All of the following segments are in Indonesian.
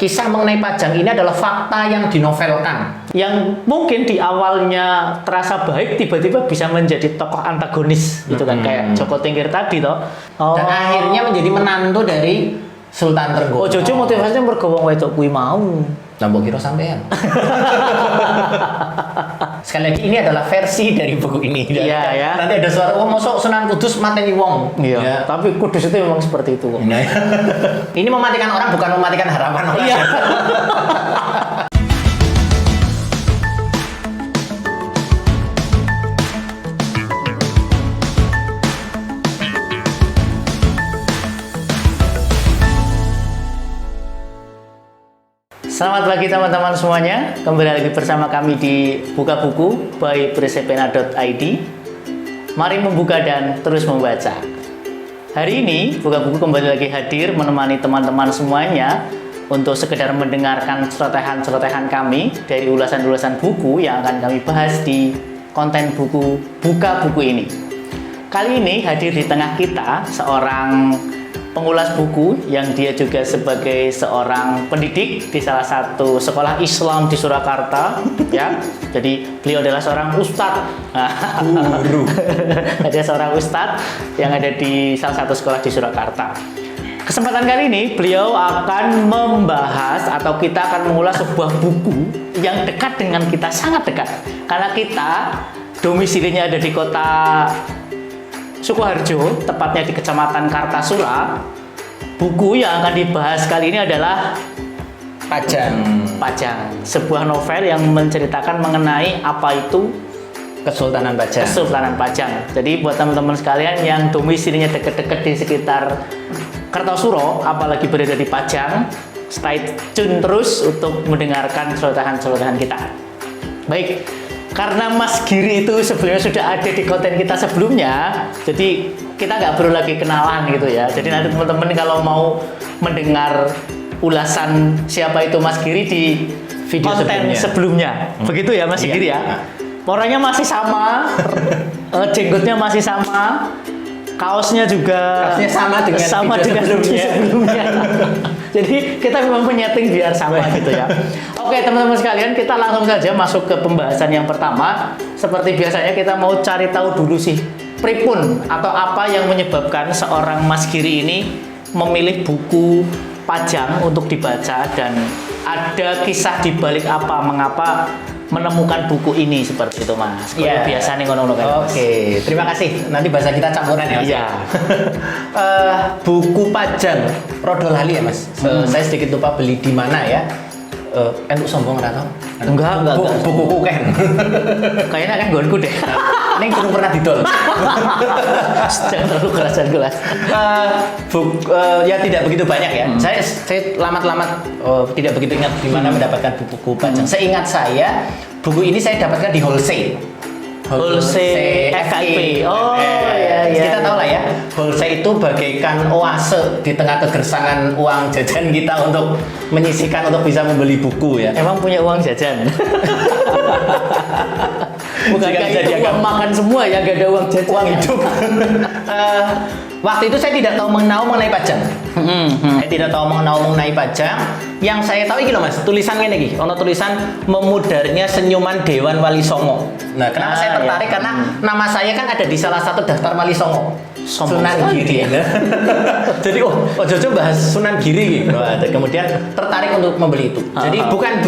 kisah mengenai Pajang ini adalah fakta yang dinovelkan, yang mungkin di awalnya terasa baik, tiba-tiba bisa menjadi tokoh antagonis gitu kan, kayak Joko Tingkir tadi toh. Dan akhirnya menjadi menantu dari Sultan Trenggono. Oh, Jojo motivasinya bergowong wedok kuwi mau. Nambah kira sampean. Sekali lagi ini adalah versi dari buku ini. Iya ya. Nanti ada suara mosok Sunan Kudus mateni wong. Iya. Ya. Tapi Kudus itu memang seperti itu kok. Nah, ini mematikan orang bukan mematikan harapan orang. Iya. Selamat pagi teman-teman semuanya. Kembali lagi bersama kami di Buka Buku by Presepena.id. Mari membuka dan terus membaca. Hari ini Buka Buku kembali lagi hadir menemani teman-teman semuanya untuk sekedar mendengarkan celotehan-celotehan kami dari ulasan-ulasan buku yang akan kami bahas di konten buku Buka Buku ini. Kali ini hadir di tengah kita seorang pengulas buku yang dia juga sebagai seorang pendidik di salah satu sekolah Islam di Surakarta, ya. Jadi beliau adalah seorang ustadz, guru. Ada seorang ustadz yang ada di salah satu sekolah di Surakarta. Kesempatan kali ini beliau akan membahas atau kita akan mengulas sebuah buku yang dekat dengan kita, sangat dekat. Karena kita domisilinya ada di kota Sukoharjo, tepatnya di Kecamatan Kartasura. Buku yang akan dibahas kali ini adalah Pajang. Pajang, sebuah novel yang menceritakan mengenai apa itu Kesultanan Pajang. Kesultanan Pajang. Jadi buat teman-teman sekalian yang domisilinya dekat-dekat di sekitar Kartasura, apalagi berada di Pajang, stay tune terus untuk mendengarkan celotehan-celotehan kita. Baik. Karena Mas Giri itu sebelumnya sudah ada di konten kita sebelumnya, jadi kita nggak perlu lagi kenalan gitu ya. Jadi nanti teman-teman kalau mau mendengar ulasan siapa itu Mas Giri di video konten sebelumnya. Begitu ya Mas Giri ya. Orangnya masih sama, jenggotnya masih sama, kaosnya juga sama dengan sebelumnya. Jadi kita memang menyeting biar sama gitu ya. Oke teman-teman sekalian, kita langsung saja masuk ke pembahasan yang pertama. Seperti biasanya kita mau cari tahu dulu sih, pripun atau apa yang menyebabkan seorang Mas Giri ini memilih buku Pajang untuk dibaca, dan ada kisah di balik apa, mengapa menemukan buku ini seperti itu Mas. Kalau biasa nih ngono kan. Oke, terima kasih. Nanti bahasa kita campuran ya. Iya. Buku Pajang, Rodo lali ya Mas. Saya sedikit lupa beli di mana ya. Entuk sombong atau? Enggak. Bukuku kan. Kayaknya kan gonku deh. Ini belum pernah didol. Jangan terlalu keras. Ya tidak begitu banyak ya. Saya lamat-lamat tidak begitu ingat di mana mendapatkan buku Pajang. Seingat saya, buku ini saya dapatkan di Wholesale FKIP. Oh ya. Kita tahu lah ya, Wholesale itu bagaikan oase di tengah kegersangan uang jajan kita untuk menyisihkan untuk bisa membeli buku ya. Emang punya uang jajan? Bukan kayak uang makan semua ya, gak ada uang jajan. Uang hidup. Waktu itu saya tidak tahu mengenai Pajang. Saya tidak tahu mengenai Pajang. Yang saya tahu ini loh Mas, tulisannya nih, ono tulisan memudarnya senyuman Dewan Wali Songo. Nah, kenapa saya tertarik? Karena nama saya kan ada di salah satu daftar Wali Songo. Sunan Giri. Jadi Jojo bahas Sunan Giri gitu. Kemudian tertarik untuk membeli itu. Jadi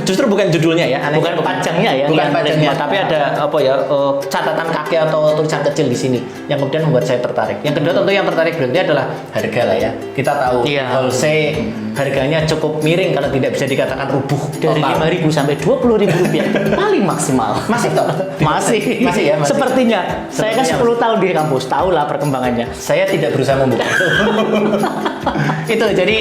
justru bukan judulnya ya, bukan Pajangnya ya. Bukan Pajangnya, tapi ada apa ya, catatan kaki atau tulisan kecil di sini yang kemudian membuat saya tertarik. Yang kedua tentu yang tertarik berarti adalah harga lah ya. Kita tahu Wholesale harganya cukup miring kalau tidak bisa dikatakan rubuh. Dari 5.000 sampai 20.000 rupiah paling maksimal. Masih toh? Masih ya. Masih. Sepertinya. Saya kan 10 tahun di kampus, tahu lah perkembangannya. Saya tidak berusaha membuka itu. Itu jadi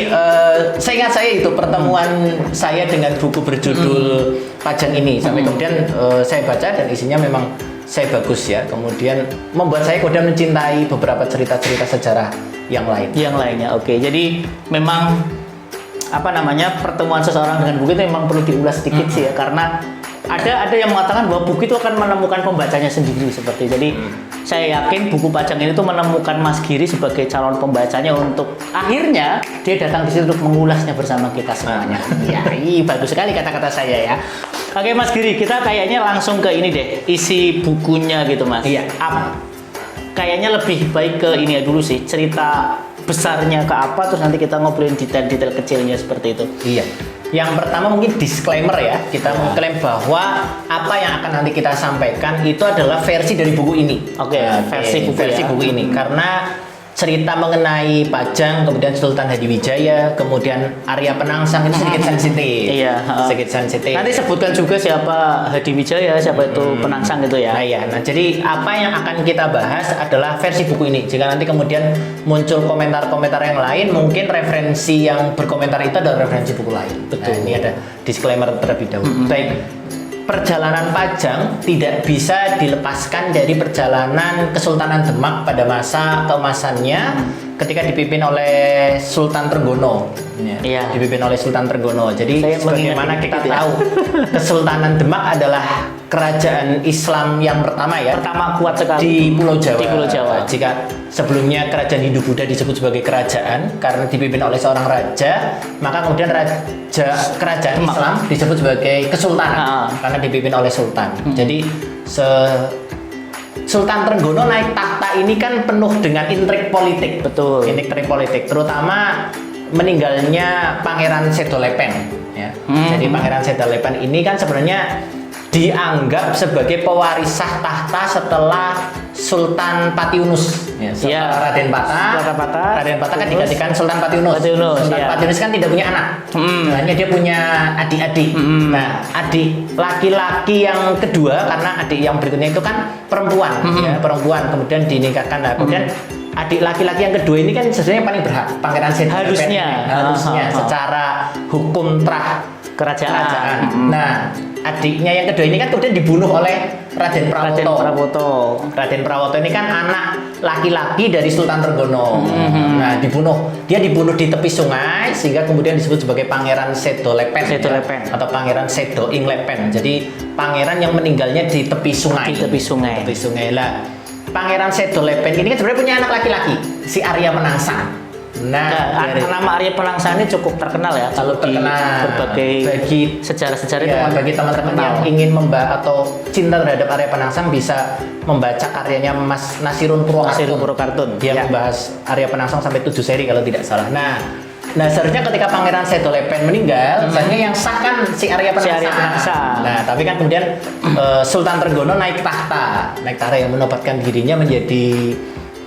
saya ingat saya itu pertemuan saya dengan buku berjudul Pajang ini sampai kemudian saya baca dan isinya memang saya bagus ya. Kemudian membuat saya kemudian mencintai beberapa cerita-cerita sejarah yang lain. Yang lainnya, oke. Jadi memang pertemuan seseorang dengan buku itu memang perlu diulas sedikit sih ya, karena ada yang mengatakan bahwa buku itu akan menemukan pembacanya sendiri seperti. Jadi saya yakin buku Pajang ini tuh menemukan Mas Giri sebagai calon pembacanya untuk akhirnya dia datang di situ untuk mengulasnya bersama kita semuanya. Ya, bagus sekali kata-kata saya ya. Oke Mas Giri, kita kayaknya langsung ke ini deh, isi bukunya gitu Mas. Iya. Kayaknya lebih baik ke ini ya dulu sih, cerita besarnya ke apa, terus nanti kita ngobrolin detail-detail kecilnya seperti itu. Iya. Yang pertama mungkin disclaimer ya, kita mengklaim bahwa apa yang akan nanti kita sampaikan itu adalah versi dari buku ini. Oke, versi buku ini. Karena cerita mengenai Pajang, kemudian Sultan Hadiwijaya, kemudian Arya Penangsang itu sedikit sensitif. Iya. Sedikit sensitif. Nanti sebutkan juga siapa Hadiwijaya, siapa itu Penangsang gitu ya. Nah, iya. Nah, jadi apa yang akan kita bahas adalah versi buku ini. Jika nanti kemudian muncul komentar-komentar yang lain, mungkin referensi yang berkomentar itu adalah referensi buku lain. Betul. Nah, ini ada disclaimer terlebih dahulu. Baik. Perjalanan Pajang tidak bisa dilepaskan dari perjalanan Kesultanan Demak pada masa keemasannya ketika dipimpin oleh Sultan Trenggono. Iya. Dipimpin oleh Sultan Trenggono. Jadi Saya sebagaimana kita mengingat tahu, Kesultanan Demak adalah kerajaan Islam yang pertama ya. Pertama kuat sekali Di Pulau Jawa. Di Pulau Jawa. Jika sebelumnya kerajaan Hindu-Buddha disebut sebagai kerajaan karena dipimpin oleh seorang raja, maka kemudian kerajaan Demak. Islam disebut sebagai kesultanan karena dipimpin oleh sultan. Jadi Sultan Trenggono naik tahta ini kan penuh dengan intrik politik. Betul. Intrik politik, terutama meninggalnya Pangeran Sedolepen. Ya. Jadi Pangeran Sedolepen ini kan sebenarnya dianggap sebagai pewaris sah tahta setelah Sultan Patiunus. Ya, setelah Raden Patah. Raden Patah kan digantikan Sultan Patiunus. Sultan Patiunus kan tidak punya anak. Hanya dia punya adik-adik. Nah, adik laki-laki yang kedua, karena adik yang berikutnya itu kan perempuan, ya, perempuan kemudian dinikahkan. Nah, kemudian adik laki-laki yang kedua ini kan sebenarnya paling berhak, Pangeran Sedolepen. Harusnya secara hukum kerajaan. Nah, adiknya yang kedua ini kan kemudian dibunuh oleh Raden Prawoto. Raden Prawoto ini kan anak laki-laki dari Sultan Trenggono. Nah, dia dibunuh di tepi sungai sehingga kemudian disebut sebagai Pangeran Sedolepen. Ya, atau Pangeran Sedo Ing Lepen. Jadi pangeran yang meninggalnya di tepi sungai. Tepi sungai lah. Pangeran Sedolepen ini kan sebenarnya punya anak laki-laki, si Arya Penangsang. Nah, nama Arya Penangsang ini cukup terkenal ya kalau di berbagai bagi sejarah-sejarah ya, bagi teman-teman yang ingin atau cinta terhadap Arya Penangsang bisa membaca karyanya Mas Nasirun Purwokartun. Dia membahas Arya Penangsang sampai 7 seri kalau tidak salah. Nah, seharusnya ketika Pangeran Sedolepen meninggal, seharusnya yang sah kan si Arya Penangsang. Nah, tapi kan kemudian Sultan Trenggono naik tahta yang menobatkan dirinya menjadi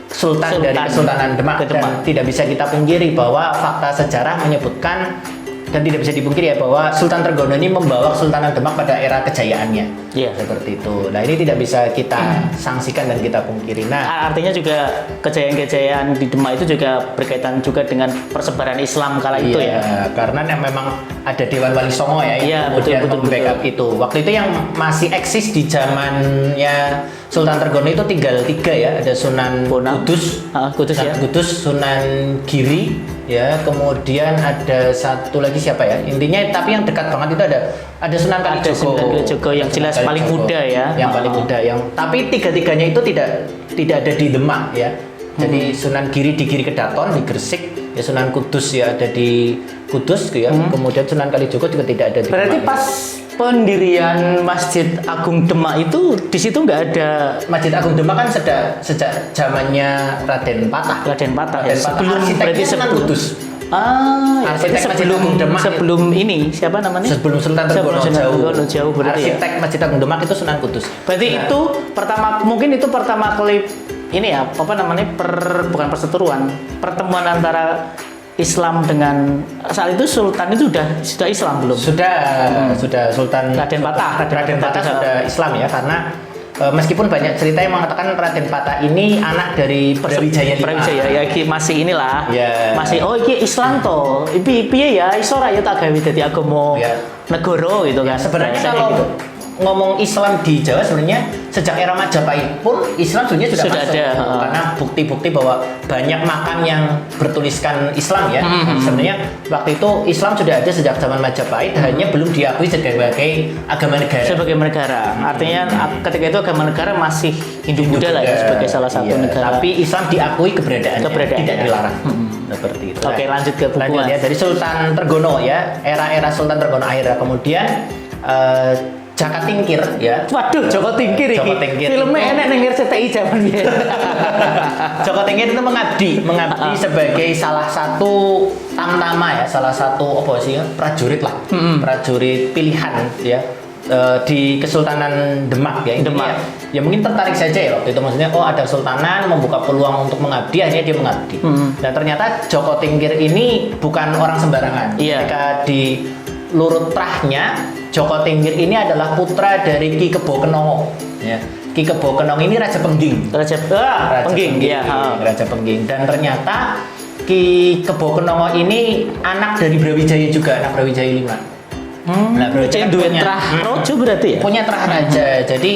Sultan dari Kesultanan Demak. Dan tidak bisa kita pungkiri bahwa fakta sejarah menyebutkan dan tidak bisa dipungkiri ya bahwa Sultan Trenggono ini membawa Kesultanan Demak pada era kejayaannya. Iya. Seperti itu. Nah, ini tidak bisa kita sanksikan dan kita pungkiri. Nah, artinya juga kejayaan-kejayaan di Demak itu juga berkaitan juga dengan persebaran Islam kala itu ya. Karena memang ada Dewan Wali Songo ya yang kemudian membackup itu. Waktu itu yang masih eksis di zamannya Sultan Trenggono itu tinggal 3 ya, ada Sunan Kudus, Sunan Giri, ya, kemudian ada satu lagi siapa ya? Intinya tapi yang dekat banget itu ada Sunan Kalijogo yang jelas paling muda ya. Yang paling muda tapi tiga-tiganya itu tidak ada di Demak ya. Jadi Sunan Giri di Giri Kedaton di Gresik, ya Sunan Kudus ya ada di Kudus ya. Kemudian Sunan Kalijogo juga tidak ada di Demak. Berarti pas pendirian Masjid Agung Demak itu di situ nggak ada. Masjid Agung Demak kan sejak zamannya Raden Patah. Sebelum berarti Sunan Kudus. Sebelum ini siapa namanya? Sebelum Sultan Trenggono jauh berarti. Arsitek Masjid Agung Demak itu Sunan Kudus. Berarti itu pertama kali ini ya bukan perseteruan, pertemuan antara Islam dengan saat itu Sultan itu sudah Islam belum? Sudah Sultan Raden Patah sudah Islam ya, karena meskipun banyak cerita yang mengatakan Raden Patah ini anak dari Brawijaya ya masih inilah. Yeah. Masih iki Islam to. Piye ya iso ra ya tak gawe dadi agama negara gitu kan. Sebenarnya ngomong Islam di Jawa sebenarnya sejak era Majapahit pun Islam sebenarnya sudah masuk ada, karena bukti-bukti bahwa banyak makam yang bertuliskan Islam ya. Sebenarnya waktu itu Islam sudah ada sejak zaman Majapahit, hanya belum diakui sebagai agama negara. Sebagai negara. Artinya ketika itu agama negara masih Hindu-Buddha lah ya sebagai salah satu Iya, negara. tapi Islam diakui keberadaannya, Keberadaannya. tidak dilarang. Seperti itu. Oke, lanjut ke buku. Lanjut ya, dari Sultan Trenggono ya, era-era Sultan Trenggono akhir. Kemudian Jaka Tingkir ya. Waduh, Joko Tingkir iki. Joko Tingkir Filmnya itu- enak ning RCTI zaman biyen. Joko Tingkir itu mengabdi sebagai salah satu tamtama ya, salah satu apa sih prajurit lah, prajurit pilihan ya di Kesultanan Demak ya. Ini Demak. Ya mungkin tertarik saja ya waktu itu, maksudnya oh ada sultanan membuka peluang untuk mengabdi, akhirnya dia mengabdi. Dan ternyata Joko Tingkir ini bukan orang sembarangan. Iya. Ketika di Lurut Trahnya, Joko Tingkir ini adalah putra dari Ki Kebo Kenongo. Ya. Ki Kebo Kenongo ini Raja Pengging. Raja Pengging ya. Raja Pengging. Dan ternyata Ki Kebo Kenongo ini anak dari Brawijaya juga, anak Brawijaya 5. Nah, Brawijaya duwe punya- trah rojo berarti ya? punya terah raja. Jadi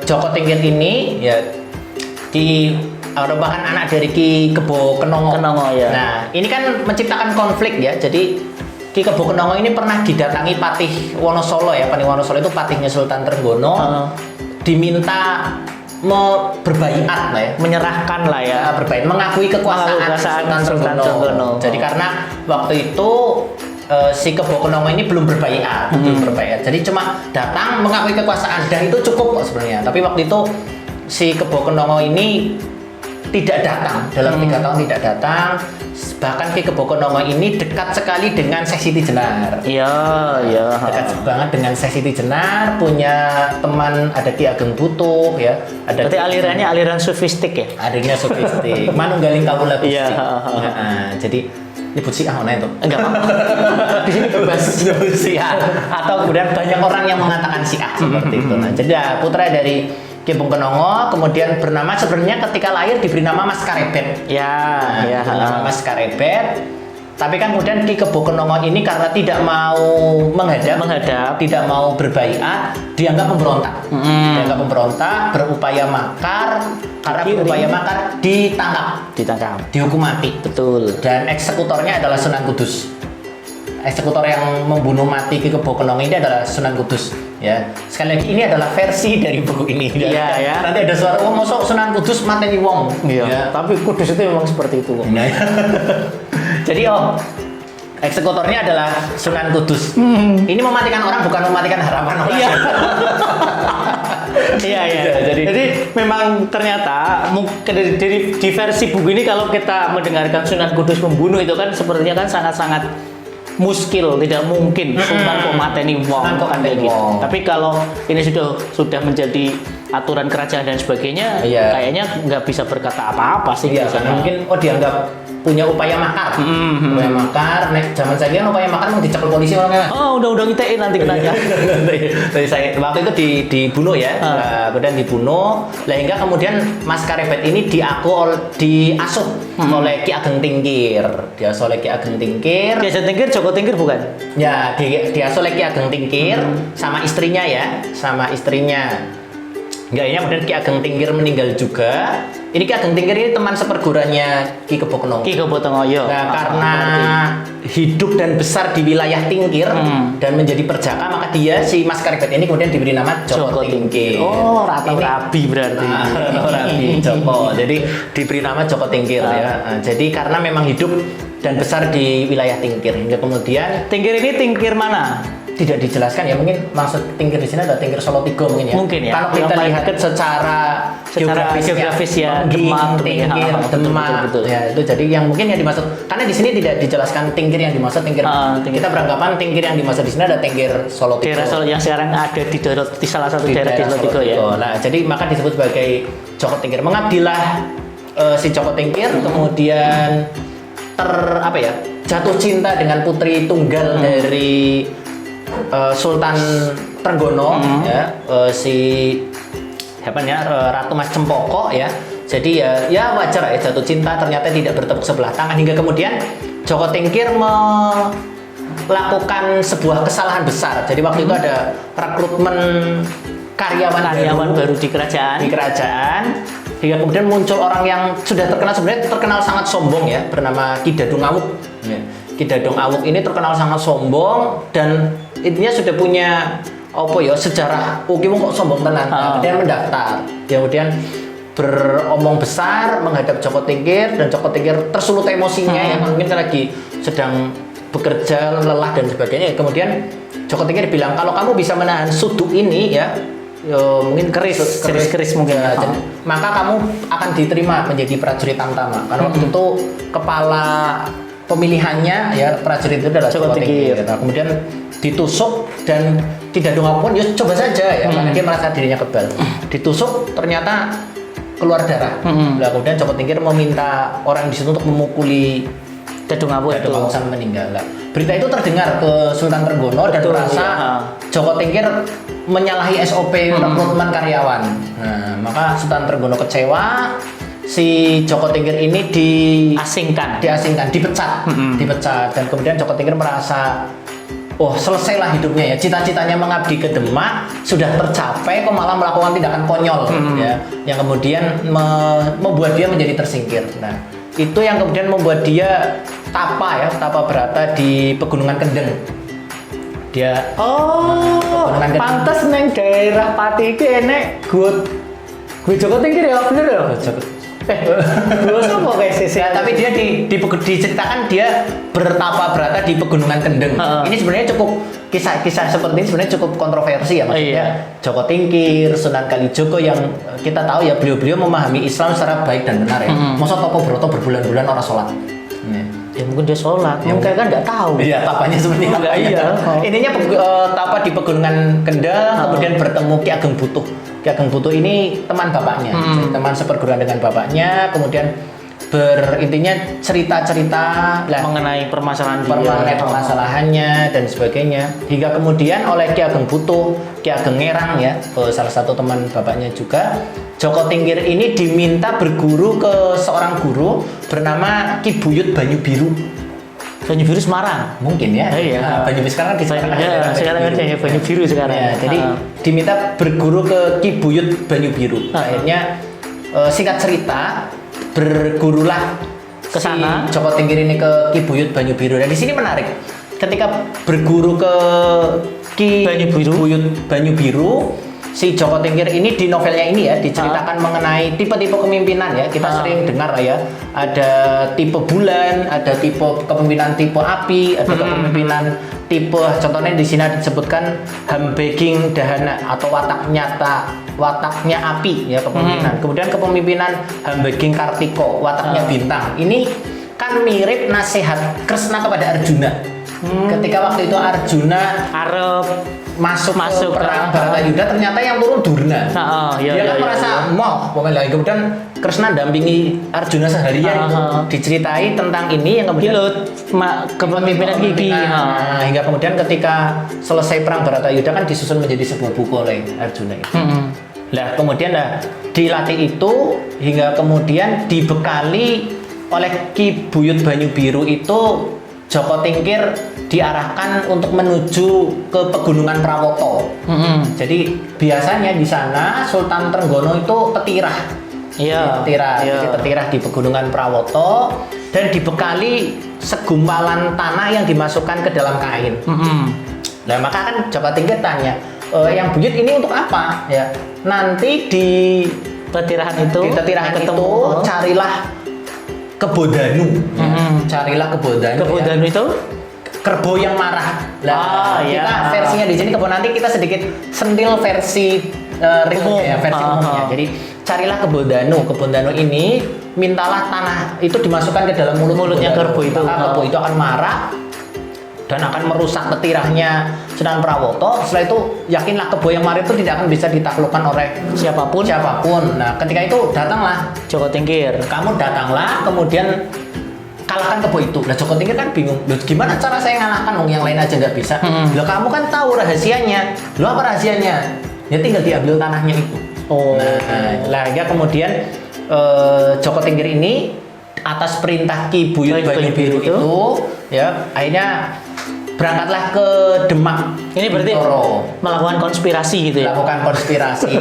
Joko Tingkir ini ya merupakan anak dari Ki Kebo Kenongo. Kenongo, ya. Nah, ini kan menciptakan konflik ya. Jadi Ki Kebo Kenongo ini pernah didatangi Patih Wonosolo ya. Patih Wonosolo itu patihnya Sultan Trenggono. Diminta berbaiat lah ya. Menyerahkan lah ya. Berbaiat, mengakui kekuasaan Sultan Trenggono. Jadi karena waktu itu si Kebo Kenongo ini belum berbaiat, Jadi cuma datang mengakui kekuasaan dan itu cukup kok sebenarnya. Tapi waktu itu si Kebo Kenongo ini tidak datang dalam 3 tahun tidak datang. Bahkan Ki Kebo Kenongo ini dekat sekali dengan Syekh Siti Jenar. Iya, iya. Dekat banget dengan Syekh Siti Jenar, punya teman ada Ki Ageng Butuh ya. Ada Berarti alirannya aliran sufistik ya? adanya sofistik. Manunggaling kawula Gusti. Iya, Jadi nyebut Syiah mana itu? Enggak apa-apa. Di sini bebas. Nyebut Syiah. Atau kemudian banyak orang yang mengatakan Syiah seperti itu. Nah, jadi ya, putra dari Ki Bung Kenongo, kemudian bernama sebenarnya ketika lahir diberi nama Mas Karebet. Ya, ya. Bernama Mas Karebet. Tapi kan kemudian Ki Kebo Kenongo ini karena tidak mau menghadap, tidak mau berbaiat, dianggap pemberontak. Dianggap pemberontak, berupaya makar. Karena berupaya makar Ditangkap. dihukum mati. Betul. Dan eksekutornya adalah Sunan Kudus. Eksekutor yang membunuh mati Ki Kebo Kenongo ini adalah Sunan Kudus. Ya, sekali lagi ini adalah versi dari buku ini. Iya, ya. Nanti ada suara, oh mosok Sunan Kudus mateni wong. Iya. Ya. Tapi Kudus itu memang seperti itu kok. Nah, jadi eksekutornya adalah Sunan Kudus. Ini mematikan orang bukan mematikan harapan orang. Iya. Iya, iya. Jadi memang ternyata di versi buku ini kalau kita mendengarkan Sunan Kudus membunuh itu kan sepertinya kan sangat-sangat muskil, tidak mungkin Sultan kok mateni wong Sultan kok kan kayak mateni gitu. wong. Tapi kalau ini sudah menjadi aturan kerajaan dan sebagainya, Iya. kayaknya nggak bisa berkata apa-apa sih. Iya, biasanya. karena mungkin dianggap punya upaya makar. Upaya makar, nek zaman saya kan upaya makar mau dicekel polisi orangnya. Oh, undang-undang ITE nanti kenanya. Dari saya waktu itu dibunuh ya, kemudian dibunuh. Hingga kemudian Mas Karebet ini diasuh oleh Ki Ageng Tingkir. Diasuh oleh Ki Ageng Tingkir. Biasa Tingkir, Joko Tingkir bukan? Ya, diasuh oleh Ki Ageng Tingkir sama istrinya ya, sama istrinya. Enggak, ini kemudian Ki Ageng Tingkir meninggal juga. Ini Ki Ageng Tingkir ini teman seperguruannya Ki Kebo Kenongo. Ki Kebo Kenongo. Nah, karena hidup dan besar di wilayah Tingkir dan menjadi perjaka, maka dia si Mas Karebet ini kemudian diberi nama Joko Tingkir. Oh, Ratu Rabi berarti. Ratu Rabi Joko. Jadi diberi nama Joko Tingkir ya. Jadi karena memang hidup dan besar di wilayah Tingkir, hingga kemudian Tingkir ini tingkir mana? tidak dijelaskan ya, mungkin maksud Tingkir di sini adalah Tingkir Solo Tigo mungkin ya. Mungkin ya. Kalau kita Yang paling lihat dekat secara geografis ya, Demak, Tingkir, betul, Demak, betul. ya itu jadi yang mungkin yang dimaksud, karena di sini tidak dijelaskan Tingkir yang dimaksud Tingkir. Tingkir. Kita beranggapan Tingkir yang dimaksud di sini ada Tingkir Solo Tigo. Daerah Solo yang sekarang ada di salah satu daerah di Solo Tigo ya. Nah, jadi maka disebut sebagai Joko Tingkir. Mengabdilah si Joko Tingkir, kemudian jatuh cinta dengan putri tunggal dari Sultan Trenggono ya, Ratu Mas Cempoko ya. Jadi ya wajar ya jatuh cinta, ternyata tidak bertepuk sebelah tangan, hingga kemudian Joko Tingkir melakukan sebuah kesalahan besar. Jadi waktu itu ada rekrutmen karyawan baru di kerajaan. Hingga kemudian muncul orang yang sudah sebenarnya terkenal sangat sombong ya, bernama Ki Dadung Awuk. Ya. Ki Dadung Awuk ini terkenal sangat sombong dan intinya sudah punya sejarah. Ki wong kok sombong tenan. Kemudian mendaftar. Kemudian beromong besar menghadap Joko Tingkir, dan Joko Tingkir tersulut emosinya yang mungkin lagi sedang bekerja lelah dan sebagainya. Kemudian Joko Tingkir bilang, kalau kamu bisa menahan suduk ini ya, mungkin keris mungkin ya, maka kamu akan diterima menjadi prajurit Tamtama. Karena waktu itu kepala pemilihannya ya prajurit itu adalah Joko Tingkir. Nah, kemudian ditusuk dan tidak dong apapun, ya coba saja ya, karena dia merasa dirinya kebal. Ditusuk ternyata keluar darah. Nah, kemudian Joko Tingkir meminta orang di situ untuk memukuli Dadung Awuk sampai meninggal. Nah, berita itu terdengar ke Sultan Trenggono dan merasa Joko Tingkir menyalahi SOP rekrutmen karyawan. Nah, maka Sultan Trenggono kecewa. Si Joko Tingkir ini dipecat, dan kemudian Joko Tingkir merasa selesailah hidupnya ya, cita-citanya mengabdi ke Demak sudah tercapai, kok malah melakukan tindakan konyol ya, yang kemudian membuat dia menjadi tersingkir. Nah, itu yang kemudian membuat dia tapa berata di Pegunungan Kendeng. Dia pantes neng daerah Pati iki enek gue Joko Tingkir ya, bener ya? Tapi dia diceritakan dia bertapa berata di Pegunungan Kendeng. Ini sebenarnya cukup kisah seperti ini sebenarnya cukup kontroversi ya, maksudnya Joko Tingkir, Sunan Kalijogo yang kita tahu ya, beliau memahami Islam secara baik dan benar ya. Masa Topo Broto berbulan-bulan orang sholat. Ya mungkin dia sholat, mungkin kan nggak tahu. Iya, tapanya seperti apa? Ininya tapa di Pegunungan Kendeng, kemudian bertemu Ki Ageng Butuh. Ki Ageng Butuh ini teman bapaknya, teman seperguruan dengan bapaknya. Kemudian intinya cerita-cerita mengenai permasalahannya dan sebagainya. Hingga kemudian oleh Ki Ageng Butuh, Ki Ageng Ngerang ya, salah satu teman bapaknya juga, Joko Tingkir ini diminta berguru ke seorang guru bernama Ki Buyut Banyu Biru. Banyu Biru Semarang mungkin ya. Banyu Biru sekarang di sekarang ada Banyu Biru sekarang. Ya, jadi diminta berguru ke Ki Buyut Banyu Biru. Akhirnya singkat cerita bergurulah ke sana Joko Tingkir ini ke Ki Buyut Banyu Biru. Dan di sini menarik. Ketika berguru ke Ki Buyut Banyu Biru, si Joko Tingkir ini di novelnya ini ya diceritakan mengenai tipe-tipe kepemimpinan ya. Kita sering dengar ya, ada tipe bulan, ada tipe kepemimpinan tipe api, ada kepemimpinan tipe, contohnya di sini disebutkan Hambeging Dahana atau wataknya api ya kepemimpinan. Kemudian kepemimpinan Hambeging Kartiko, wataknya bintang. Ini kan mirip nasihat Kresna kepada Arjuna. Ketika waktu itu Arjuna masuk ke perang Bharatayuda, ternyata yang turun Durna. Dia kan merasa pokoknya. Kemudian Kresna dampingi Arjuna seharian itu diceritai tentang ini yang kemudian kepemimpinan gigi. Hingga kemudian ketika selesai perang Bharatayuda kan disusun menjadi sebuah buku oleh Arjuna itu. Nah, kemudian dilatih itu hingga kemudian dibekali oleh Ki Buyut Banyu Biru itu, Joko Tingkir diarahkan untuk menuju ke Pegunungan Prawoto. Jadi biasanya di sana Sultan Trenggono itu tetirah. Jadi tetirah di Pegunungan Prawoto dan dibekali segumpalan tanah yang dimasukkan ke dalam kain. Nah, maka kan Joko Tingkir tanya, yang buyut ini untuk apa? Ya, nanti di tetirahan itu carilah Kebodanu. Carilah Kebodanu. Kebodanu ya. Itu kerbau yang marah. Kita versinya di sini nanti kita sedikit sentil versi umumnya. Jadi carilah Kebodanu. Kebodanu ini mintalah tanah itu dimasukkan ke dalam mulutnya kerbau itu. Maka kerbau itu akan marah dan akan merusak tetirahnya Sunan Prawoto. Setelah itu yakinlah kerbau yang marah itu tidak akan bisa ditaklukkan oleh siapapun. Nah, ketika itu datanglah Joko Tingkir. Kamu datanglah, kemudian kalahkan kerbau itu. Nah, Joko Tingkir kan bingung. Loh, gimana cara saya ngalahkan? Yang lain aja nggak bisa. Loh, kamu kan tahu rahasianya. Loh, apa rahasianya? Ya tinggal diambil tanahnya itu. Nah, ya kemudian Joko Tingkir ini atas perintah Ki Buyut Banyu Biru itu ya akhirnya berangkatlah ke Demak. Ini berarti Bintoro. melakukan konspirasi gitu ya? Melakukan konspirasi.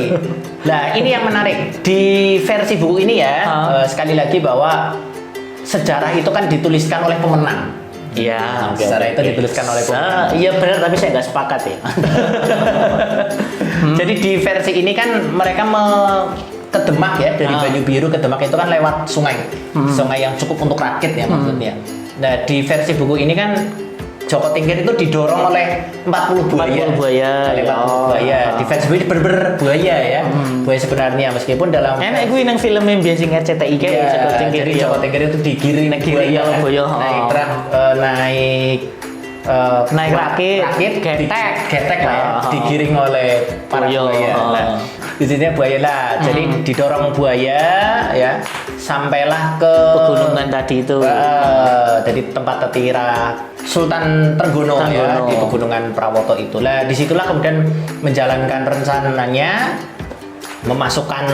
Nah, ini yang menarik di versi buku ini ya. Sekali lagi bahwa sejarah itu kan dituliskan oleh pemenang. Iya. Sejarah itu dituliskan oleh pemenang. Iya benar, tapi saya nggak sepakat ya. Jadi di versi ini kan mereka ke Demak ya, dari Banyu Biru ke Demak itu kan lewat sungai. Sungai yang cukup untuk rakit ya maksudnya. Nah, di versi buku ini kan Joko Tingkir itu didorong oleh 40 buaya. 40 buaya. Oleh 40 buaya. Di versi buku ini bener-bener buaya ya. Buaya sebenarnya meskipun dalam Enak gue nang film yang biasa RCTI kan ya, Joko Tingkir. jadi Joko Tingkir itu digiring Giring buaya, buaya. naik truk, Naik rakit, getek lah ya, digiring oleh para buaya. Nah, di sini buaya lah, jadi didorong buaya ya, sampailah ke pegunungan tadi itu. Jadi tempat tetira Sultan Trenggono ya, di pegunungan Prawoto itulah. Disitulah kemudian menjalankan rencananya memasukkan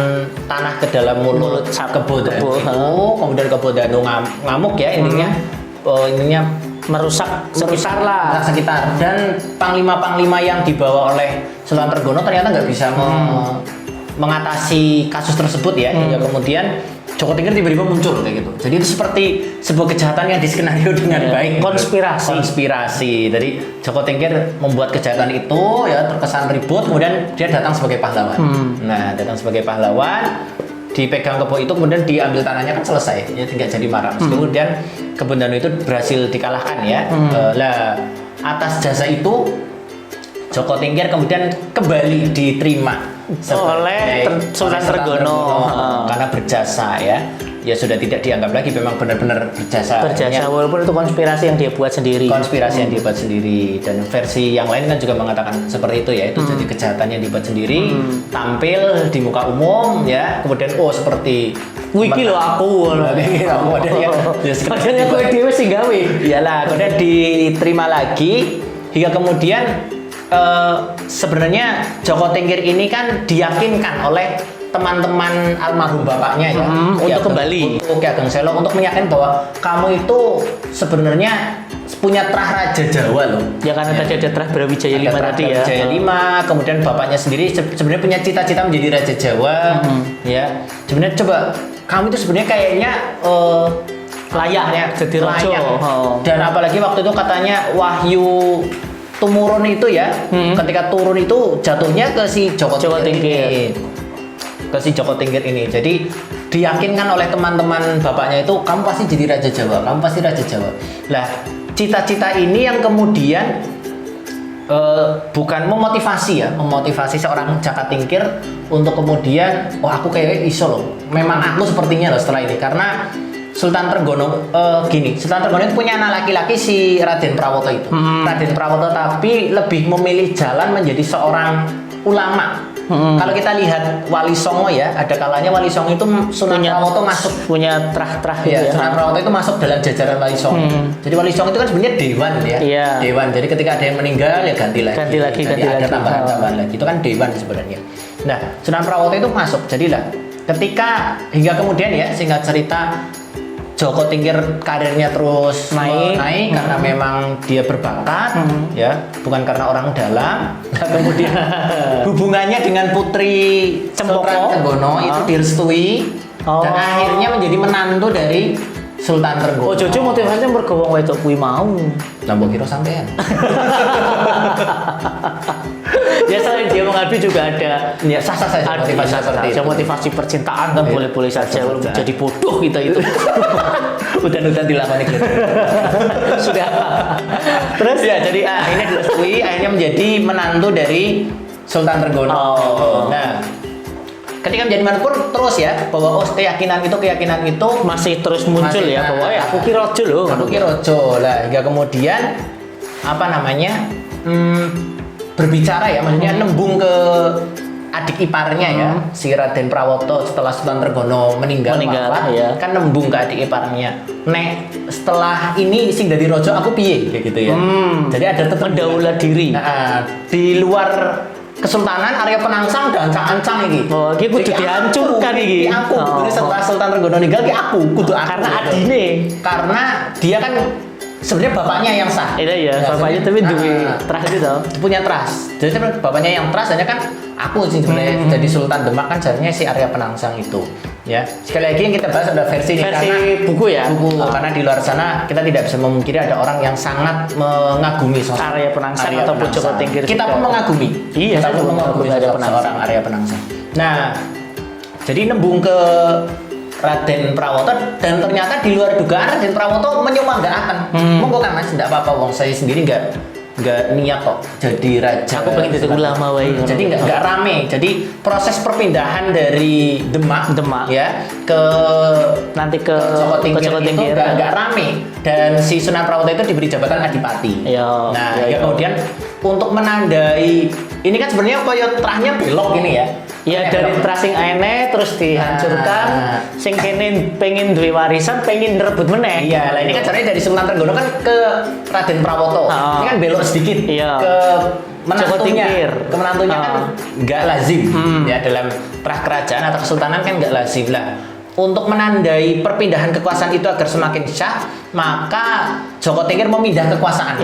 tanah ke dalam mulut kebo Danu itu, kemudian kebo Danu ngamuk ya intinya. Ininya merusak sekitar dan panglima-panglima yang dibawa oleh Sultan Trenggono ternyata nggak bisa mengatasi kasus tersebut ya, hingga kemudian Joko Tingkir tiba-tiba muncul kayak gitu. Jadi itu seperti sebuah kejahatan yang diskenario dengan baik. Konspirasi. Jadi Joko Tingkir membuat kejahatan itu ya terkesan ribut, kemudian dia datang sebagai pahlawan. Nah, datang sebagai pahlawan, dipegang kebo itu, kemudian diambil tanahnya kan selesai, ya tidak jadi marah. Kemudian kebun Danu itu berhasil dikalahkan ya. Lah atas jasa itu Joko Tingkir kemudian kembali diterima oleh Sultan Trenggono karena berjasa ya. Ya sudah tidak dianggap lagi memang benar-benar berjasa. Walaupun itu konspirasi yang dia buat sendiri. Konspirasi yang dibuat sendiri, dan versi yang lain kan juga mengatakan seperti itu ya. Itu jadi kejahatan yang dibuat sendiri, tampil di muka umum ya. Kemudian seperti wiki lo aku. Padahal aku dewe sing gawe. Iyalah, kemudian diterima lagi hingga kemudian sebenarnya Joko Tingkir ini kan diyakinkan oleh teman-teman almarhum bapaknya ya, untuk kembali Ki Ageng Selo untuk meyakinkan bahwa kamu itu sebenarnya punya trah Raja Jawa loh. Ya karena tadi ada trah Brawijaya 5 tadi ya. Brawijaya 5, kemudian bapaknya sendiri sebenarnya punya cita-cita menjadi Raja Jawa. Ya, sebenarnya coba kamu itu sebenarnya kayaknya layaknya jadi raja. Dan apalagi waktu itu katanya Wahyu Tumurun itu ya, ketika turun itu jatuhnya ke si Joko Tingkir. Ke si Joko Tingkir ini. Jadi diyakinkan oleh teman-teman bapaknya itu, kamu pasti jadi Raja Jawa, kamu pasti Raja Jawa. Lah, cita-cita ini yang kemudian bukan memotivasi seorang Jaka Tingkir untuk kemudian, aku kayaknya iso loh. Memang aku sepertinya loh setelah ini, karena Sultan Trenggono Sultan Trenggono itu punya anak laki-laki si Raden Prawoto itu. Raden Prawoto tapi lebih memilih jalan menjadi seorang ulama. Kalau kita lihat Wali Songo ya, ada kalanya Wali Songo itu Sunan Prawoto masuk punya trah-trah ya, gitu ya. Sunan Prawoto itu masuk dalam jajaran Wali Songo. Jadi Wali Songo itu kan sebenarnya dewan ya. Dewan. Jadi ketika ada yang meninggal ya ganti lagi. Ada tambahan-tambahan lagi. Itu kan dewan sebenarnya. Nah, Sunan Prawoto itu masuk. Jadilah ketika hingga kemudian ya, singkat cerita, Joko Tingkir karirnya terus naik karena memang dia berbakat ya, bukan karena orang dalam. Nah, kemudian hubungannya dengan putri Sultan Trenggono itu direstui dan akhirnya menjadi menantu dari Sultan Trenggono. Jojo motivasinya bergowong wedok kuwi mau. Lah mbok kira sampean. Ya selain dia mengadu juga ada ya sah saja motivasi seperti itu. Motivasi percintaan kan boleh-boleh saja, jadi bodoh kita itu. Udah dilakoni gitu. Sudah. Terus ya jadi akhirnya direstui, akhirnya menjadi menantu dari Sultan Trenggono. Nah, ketika menjadi menantu terus ya bahwa keyakinan itu masih terus muncul ya bahwa aku ki raja loh. Aku ki raja. Lah hingga kemudian berbicara ya, maksudnya nembung ke adik iparnya ya, si Raden Prawoto setelah Sultan Trenggono meninggal ya. Kan nembung ke adik iparnya. Nek setelah ini sing dadi raja aku piye kayak gitu ya. Jadi ada tetap mendaulat diri. Di luar Kesultanan area Penangsang udah ancang-ancang iki. Iki kudu dihancurkan iki. Aku setelah Sultan Trenggono meninggal aku kudu karena adine. Karena dia kan sebenarnya bapaknya yang sah. Iya ya, Nah, bapaknya tapi duwe trust itu toh. punya trust. Jadi sebenarnya bapaknya yang trust, hanya kan aku sih sebenarnya jadi Sultan Demak kan jadinya si Arya Penangsang itu. Ya, sekali lagi yang kita bahas adalah versi ini Versi karena buku ya. buku, karena di luar sana kita tidak bisa memungkiri ada orang yang sangat mengagumi sosok Arya Penangsang Arya ataupun Penangsang. Joko Tingkir Kita juga. pun mengagumi. Iya, kita saya pun juga mengagumi mengagumi Arya sosok Penangsang. seorang Arya Penangsang. Nah, jadi nembung ke Raden Prawoto dan ternyata di luar dugaan Raden Prawoto menyemanggakan. Monggo Kang Mas, enggak apa-apa wong saya sendiri enggak niat kok jadi raja. Aku pengen jadi ulama wae. Jadi nggak rame. Jadi proses perpindahan dari Demak ya ke nanti ke Joko Tingkir itu nggak rame, dan si Sunan Prawoto itu diberi jabatan adipati. Iya. Nah, Iya. kemudian untuk menandai ini kan sebenarnya koyo trahnya belok ini ya. Ya dari tracing aene terus dihancurkan, sing kene pengen duwe warisan, pengen rebut meneh. Iya, lah ini kan caranya dari Sultan Trenggono kan ke Raden Prawoto. Ini kan belok sedikit Iya. ke Joko Tingkir. Ke menantunya kan nggak lazim ya dalam trah kerajaan atau kesultanan kan nggak lazim lah. Untuk menandai perpindahan kekuasaan itu agar semakin syah, maka Joko Tingkir memindah kekuasaan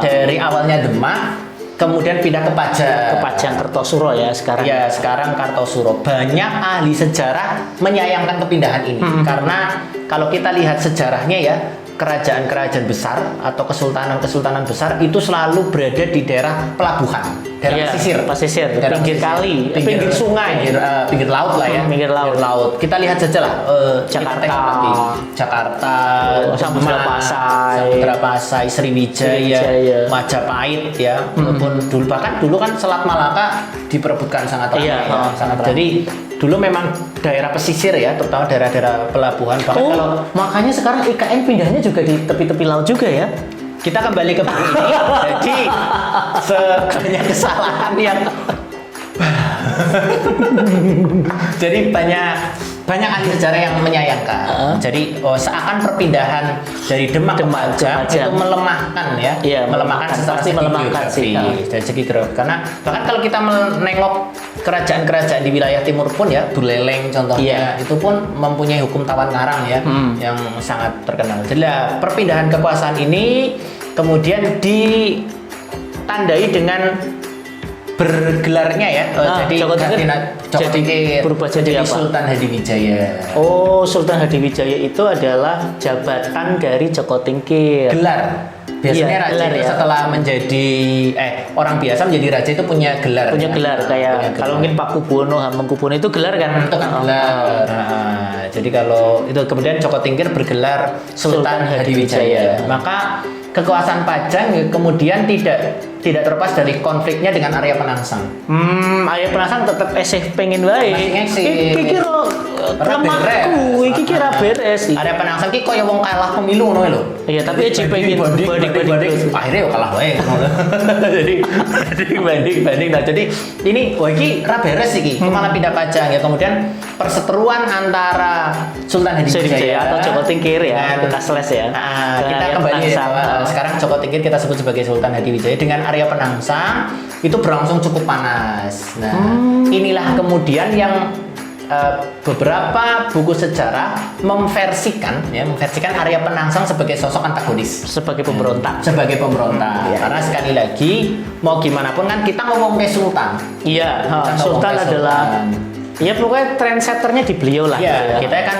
dari awalnya Demak, kemudian pindah ke Pajang Kertosuro ya sekarang. Ya, sekarang Kartosuro. Banyak ahli sejarah menyayangkan kepindahan ini karena kalau kita lihat sejarahnya ya, kerajaan-kerajaan besar atau kesultanan-kesultanan besar itu selalu berada di daerah pelabuhan, daerah pesisir, daerah pinggir kali, pinggir sungai, pinggir laut lah ya, pinggir laut. Kita lihat saja lah Jakarta, Samudra Pasai, Sriwijaya, Majapahit ya, maupun bahkan dulu kan Selat Malaka diperebutkan sangat ramai. Sangat ramai. Jadi dulu memang daerah pesisir ya, terutama daerah-daerah pelabuhan. Bahkan kalau makanya sekarang IKN pindahnya juga di tepi-tepi laut juga ya. Kita kembali ke buku ini. Jadi sebanyak kesalahan yang jadi banyak ahli sejarah yang menyayangkan. Jadi seakan perpindahan dari Demak ke Pajang itu melemahkan ya, melemahkan secara geografi. Dari segi geografi. Karena bahkan kalau kita menengok kerajaan-kerajaan di wilayah timur pun ya, Buleleng contohnya, itu pun mempunyai hukum tawan ngarang ya, yang sangat terkenal. Jadi perpindahan kekuasaan ini kemudian ditandai dengan bergelarnya ya, jadi Joko Tingkir berubah jadi apa? Sultan Hadiwijaya. Oh, Sultan Hadiwijaya itu adalah jabatan dari Joko Tingkir. Gelar. Biasanya raja itu setelah menjadi orang biasa menjadi raja itu punya gelar. Punya gelar kayak kalau mungkin Pak Kubuwono, Hamengkubuwono itu gelar kan? Itu kan gelar. Jadi kalau itu kemudian Joko Tingkir bergelar Sultan Hadiwijaya. Maka kekuasaan Pajang kemudian tidak terlepas dari konfliknya dengan Arya Penangsang. Arya Penangsang tetap pengen wae. Iki kira lemahku, iki kira beres. Arya Penangsang ki koyo wong kalah pemilu ngono lho. Iya, tapi aja pengen banding. Akhirnya yo kalah wae. Jadi banding. Nah, jadi ini iki ra beres iki. Malah pindah Pajang ya. Kemudian perseteruan antara Sultan Hadiwijaya atau Joko Tingkir ya, kita slash ya. Kita kembali sekarang Joko Tingkir kita sebut sebagai Sultan Hadiwijaya dengan Arya Penangsang itu berlangsung cukup panas. Nah, inilah kemudian yang beberapa buku sejarah memversikan Arya Penangsang sebagai sosok antagonis, sebagai pemberontak. Karena sekali lagi mau gimana pun kan kita ngomong ke Sultan. Iya, Sultan adalah ya pokoknya trendsetternya di beliau lah. Iya, kita kan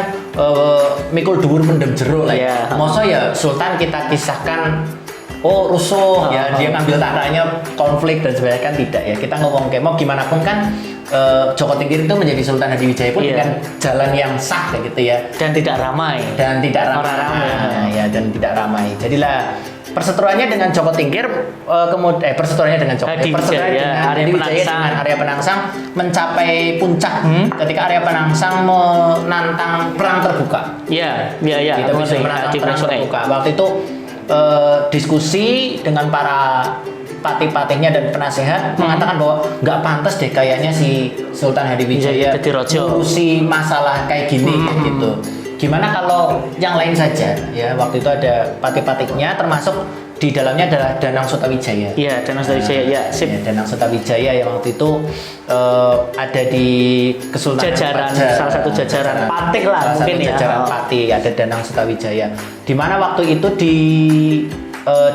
mikul dhuwur mendem jero lah. Masa ya Sultan kita kisahkan rusuh ya, dia ngambil tanahnya, konflik dan sebagainya, kan tidak ya. Kita ngomong kayak mau gimana pun kan Joko Tingkir itu menjadi Sultan Hadiwijaya pun dengan jalan yang sah kayak gitu ya. Dan tidak ramai. Dan tidak ramai. Jadilah perseteruannya dengan Joko Tingkir perseteruannya dengan Arya Penangsang mencapai puncak ketika Arya Penangsang menantang perang terbuka. Iya. Kita bisa menantang perang terbuka. Waktu itu diskusi dengan para patih-patihnya dan penasehat mengatakan bahwa nggak pantas deh kayaknya si Sultan Hadiwijaya ngurusi masalah kayak gini kayak gitu. Gimana kalau yang lain saja ya, waktu itu ada patih-patihnya termasuk di dalamnya adalah Danang Sutawijaya. Iya, Danang Sutawijaya. Ya, sip. Ya, Danang Sutawijaya yang waktu itu ada di Kesultanan Jajaran, Pajang. salah satu jajaran Patih lah Salah mungkin satu ya. jajaran Patih, ada Danang Sutawijaya. Di mana waktu itu di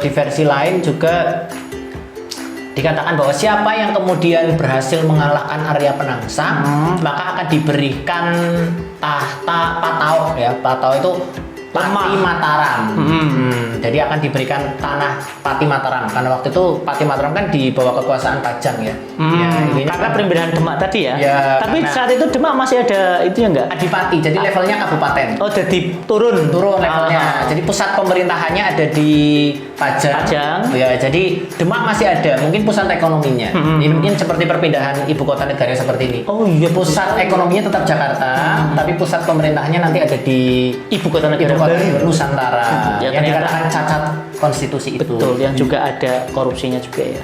versi lain juga dikatakan bahwa siapa yang kemudian berhasil mengalahkan Arya Penangsang maka akan diberikan tahta Patao ya. Patao itu Pati Mataram. Jadi akan diberikan tanah Pati Mataram karena waktu itu Pati Mataram kan di bawah kekuasaan Pajang ya. Ya, ininya Karena pemilihan Demak tadi ya. Ya, Tapi karena- saat itu Demak masih ada itu ya enggak? Adipati, jadi levelnya kabupaten. Oh, jadi turun Levelnya. Jadi pusat pemerintahannya ada di Pajang. Pajang. Ya, jadi Demak masih ada, mungkin pusat ekonominya. Ini mungkin seperti perpindahan ibu kota negara seperti ini. Oh iya, Pusat ekonominya tetap Jakarta, tapi pusat pemerintahannya nanti ada di ibu kota negara ibu kota baru. Nusantara. Ya, yang ternyata- dikatakan cacat konstitusi itu. Betul, yang juga ada korupsinya juga ya.